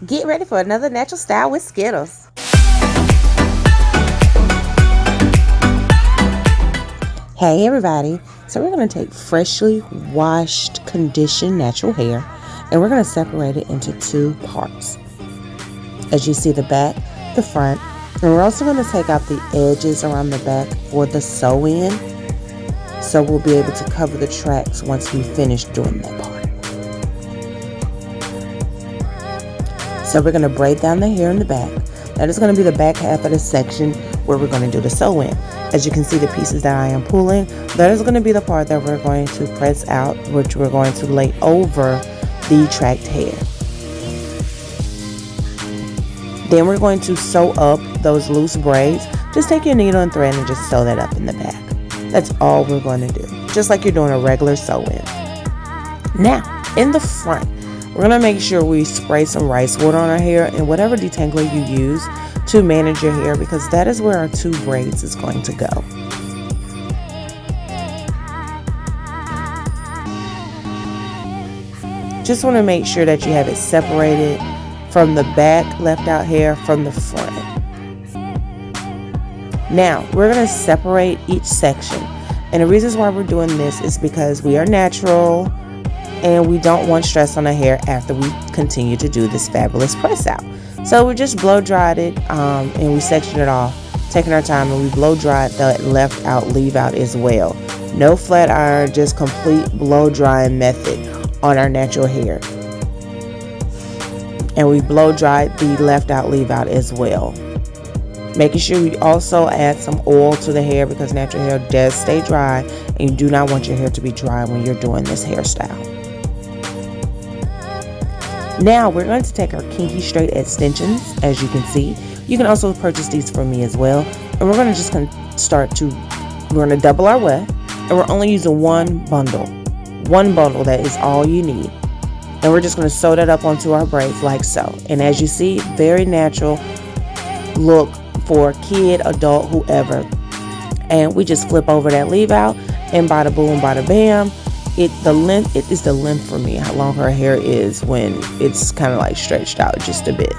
Get ready for another natural style with Skittles. Hey everybody, so we're going to take freshly washed, conditioned natural hair and we're going to separate it into two parts. As you see, the back, the front, and we're also going to take out the edges around the back for the sew-in, so we'll be able to cover the tracks once we finish doing that part. So we're going to braid down the hair in the back. That is going to be the back half of the section where we're going to do the sew-in. As you can see, the pieces that I am pulling, that is going to be the part that we're going to press out, which we're going to lay over the tracked hair. Then we're going to sew up those loose braids. Just take your needle and thread and just sew that up in the back. That's all we're going to do, just like you're doing a regular sew-in. Now, in the front, we're going to make sure we spray some rice water on our hair and whatever detangler you use to manage your hair, because that is where our two braids is going to go. Just want to make sure that you have it separated from the back left out hair from the front. Now, we're going to separate each section. And the reasons why we're doing this is because we are natural and we don't want stress on the hair after we continue to do this fabulous press out. So we just blow dried it and we sectioned it off, taking our time, and we blow dried that left out, leave out as well. No flat iron, just complete blow drying method on our natural hair. And we blow dried the left out, leave out as well. Making sure we also add some oil to the hair, because natural hair does stay dry and you do not want your hair to be dry when you're doing this hairstyle. Now we're going to take our kinky straight extensions. As you can see, you can also purchase these from me as well. And we're going to just we're going to double our weft, and we're only using one bundle. One bundle, that is all you need. And we're just going to sew that up onto our braids like so. And as you see, very natural look for kid, adult, whoever. And we just flip over that leave out, and bada boom, bada bam. It is the length for me, how long her hair is when it's kind of like stretched out just a bit.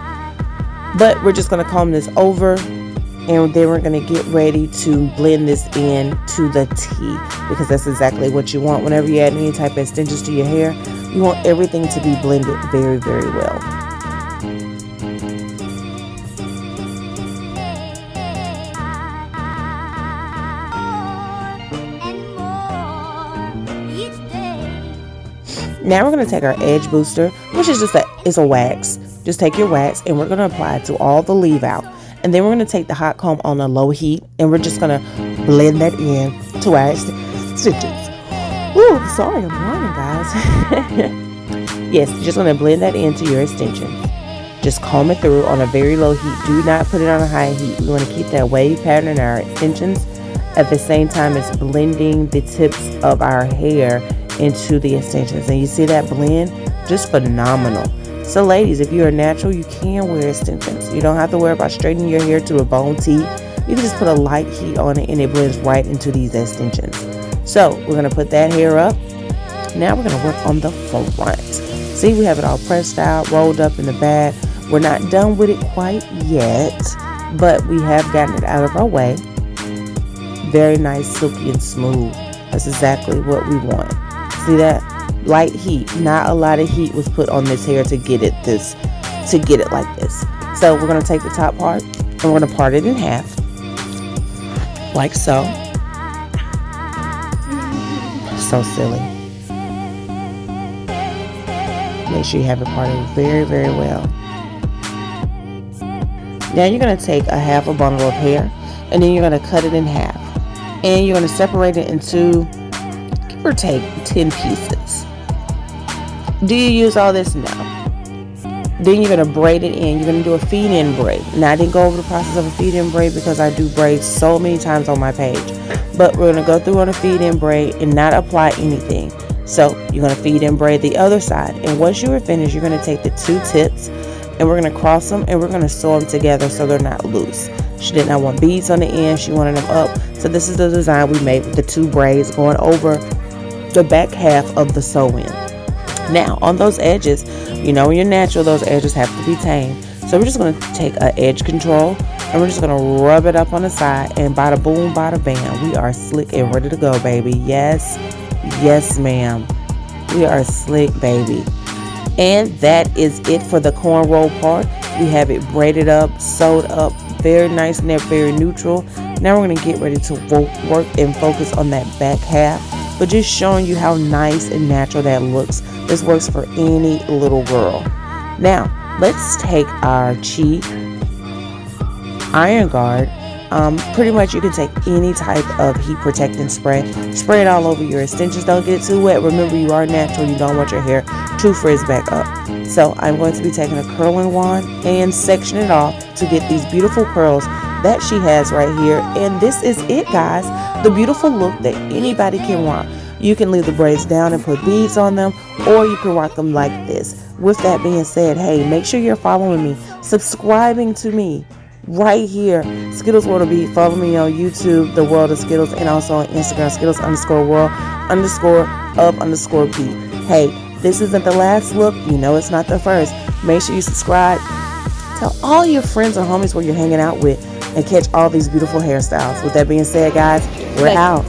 But we're just going to comb this over, and then we're going to get ready to blend this in to the T, because that's exactly what you want. Whenever you add any type of extensions to your hair, you want everything to be blended very, very well. Now we're going to take our edge booster, which is just a wax. Just take your wax and we're going to apply it to all the leave out. And then we're going to take the hot comb on a low heat and we're just going to blend that in to our extensions. Ooh, sorry, I'm yawning, guys. Yes, you're just going to blend that into your extensions. Just comb it through on a very low heat. Do not put it on a high heat. We want to keep that wave pattern in our extensions at the same time as blending the tips of our hair into the extensions. And you see that blend? Just phenomenal. So ladies, if you're natural, you can wear extensions. You don't have to worry about straightening your hair to a bone tee. You can just put a light heat on it and it blends right into these extensions. So we're going to put that hair up. Now we're going to work on the front. See, we have it all pressed out, rolled up in the back. We're not done with it quite yet, but we have gotten it out of our way. Very nice, silky and smooth. That's exactly what we want. See that? Light heat. Not a lot of heat was put on this hair to get it like this. So we're going to take the top part and we're going to part it in half. Like so. So silly. Make sure you have it parted very, very well. Now you're going to take a half a bundle of hair and then you're going to cut it in half. And you're going to separate it into, give or take, 10 pieces. Do you use all this? No. Then you're going to braid it in. You're going to do a feed-in braid. Now, I didn't go over the process of a feed-in braid because I do braids so many times on my page. But we're going to go through on a feed-in braid and not apply anything. So you're going to feed-in braid the other side. And once you are finished, you're going to take the two tips and we're going to cross them and we're going to sew them together so they're not loose. She did not want beads on the end. She wanted them up. So this is the design we made with the two braids going over the back half of the sew-in. Now on those edges, you know when you're natural, those edges have to be tamed. So we're just going to take an edge control and we're just going to rub it up on the side, and bada boom, bada bam, we are slick and ready to go, baby. Yes, yes ma'am, we are slick, baby. And that is it for the cornrow part. We have it braided up, sewed up, very nice and very neutral. Now we're going to get ready to work and focus on that back half, but just showing you how nice and natural that looks. This works for any little girl. Now let's take our Chi Iron Guard. Pretty much you can take any type of heat protectant spray it all over your extensions. Don't get it too wet. Remember, you are natural, you don't want your hair to frizz back up. So I'm going to be taking a curling wand and section it off to get these beautiful curls that she has right here. And this is it, guys, the beautiful look that anybody can rock. You can leave the braids down and put beads on them, or you can rock them like this. With that being said, hey, make sure you're following me, subscribing to me right here, Skittles World of Beat. Follow me on YouTube, The World of Skittles, and also on Instagram, Skittles_world_of_beat. Hey, this isn't the last look. You know it's not the first. Make sure you subscribe. Tell all your friends or homies where you're hanging out with, and catch all these beautiful hairstyles. With that being said, guys, we're out.